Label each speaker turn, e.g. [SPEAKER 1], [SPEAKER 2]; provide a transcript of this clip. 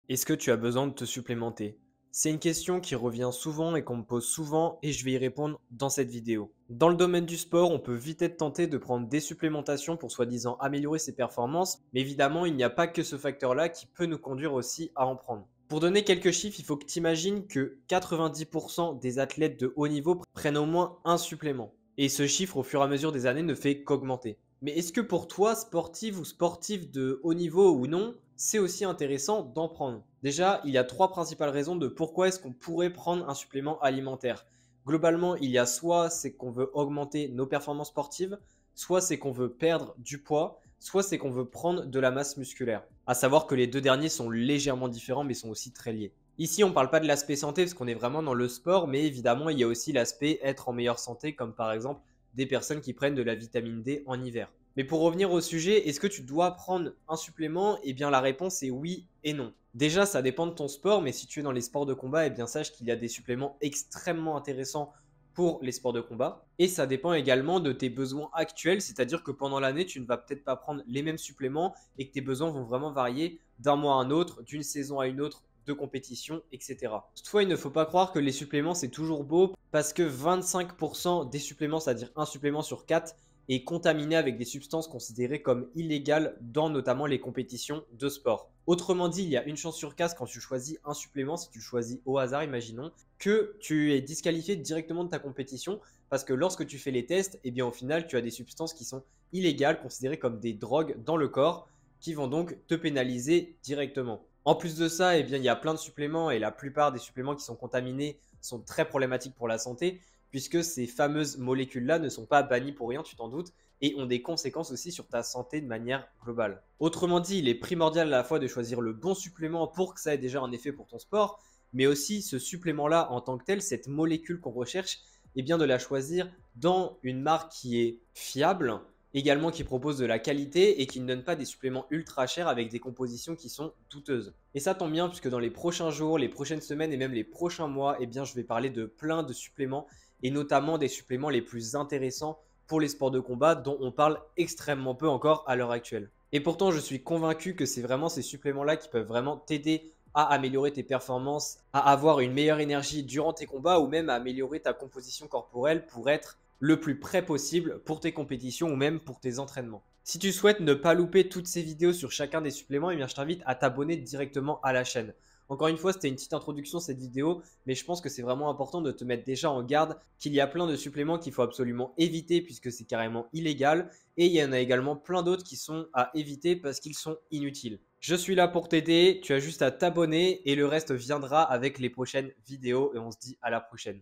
[SPEAKER 1] Est-ce que tu as besoin de te supplémenter? C'est une question qui revient souvent et qu'on me pose souvent et je vais y répondre dans cette vidéo. Dans le domaine du sport, on peut vite être tenté de prendre des supplémentations pour soi-disant améliorer ses performances, mais évidemment, il n'y a pas que ce facteur-là qui peut nous conduire aussi à en prendre. Pour donner quelques chiffres, il faut que tu imagines que 90% des athlètes de haut niveau prennent au moins un supplément. Et ce chiffre, au fur et à mesure des années, ne fait qu'augmenter. Mais est-ce que pour toi, sportive ou sportif de haut niveau ou non, c'est aussi intéressant d'en prendre? Déjà, il y a trois principales raisons de pourquoi est-ce qu'on pourrait prendre un supplément alimentaire. Globalement, il y a soit c'est qu'on veut augmenter nos performances sportives, soit c'est qu'on veut perdre du poids, soit c'est qu'on veut prendre de la masse musculaire. À savoir que les deux derniers sont légèrement différents mais sont aussi très liés. Ici, on ne parle pas de l'aspect santé parce qu'on est vraiment dans le sport, mais évidemment, il y a aussi l'aspect être en meilleure santé, comme par exemple des personnes qui prennent de la vitamine D en hiver. Mais pour revenir au sujet, est-ce que tu dois prendre un supplément? Eh bien, la réponse est oui et non. Déjà, ça dépend de ton sport, mais si tu es dans les sports de combat, eh bien, sache qu'il y a des suppléments extrêmement intéressants pour les sports de combat. Et ça dépend également de tes besoins actuels, c'est-à-dire que pendant l'année, tu ne vas peut-être pas prendre les mêmes suppléments et que tes besoins vont vraiment varier d'un mois à un autre, d'une saison à une autre, de compétition, etc. Toutefois, il ne faut pas croire que les suppléments, c'est toujours beau parce que 25% des suppléments, c'est-à-dire un supplément sur 4, est contaminé avec des substances considérées comme illégales dans notamment les compétitions de sport. Autrement dit, il y a une chance sur 4 quand tu choisis un supplément, si tu le choisis au hasard, imaginons, que tu es disqualifié directement de ta compétition parce que lorsque tu fais les tests, eh bien au final, tu as des substances qui sont illégales, considérées comme des drogues dans le corps, qui vont donc te pénaliser directement. En plus de ça, eh bien, il y a plein de suppléments et la plupart des suppléments qui sont contaminés sont très problématiques pour la santé puisque ces fameuses molécules-là ne sont pas bannies pour rien, tu t'en doutes, et ont des conséquences aussi sur ta santé de manière globale. Autrement dit, il est primordial à la fois de choisir le bon supplément pour que ça ait déjà un effet pour ton sport, mais aussi ce supplément-là en tant que tel, cette molécule qu'on recherche, et bien de la choisir dans une marque qui est fiable, également qui propose de la qualité et qui ne donne pas des suppléments ultra chers avec des compositions qui sont douteuses. Et ça tombe bien puisque dans les prochains jours, les prochaines semaines et même les prochains mois, eh bien, je vais parler de plein de suppléments et notamment des suppléments les plus intéressants pour les sports de combat dont on parle extrêmement peu encore à l'heure actuelle. Et pourtant, je suis convaincu que c'est vraiment ces suppléments-là qui peuvent vraiment t'aider à améliorer tes performances, à avoir une meilleure énergie durant tes combats ou même à améliorer ta composition corporelle pour être le plus près possible pour tes compétitions ou même pour tes entraînements. Si tu souhaites ne pas louper toutes ces vidéos sur chacun des suppléments, eh bien, je t'invite à t'abonner directement à la chaîne. Encore une fois, c'était une petite introduction cette vidéo, mais je pense que c'est vraiment important de te mettre déjà en garde qu'il y a plein de suppléments qu'il faut absolument éviter puisque c'est carrément illégal et il y en a également plein d'autres qui sont à éviter parce qu'ils sont inutiles. Je suis là pour t'aider, tu as juste à t'abonner et le reste viendra avec les prochaines vidéos et on se dit à la prochaine.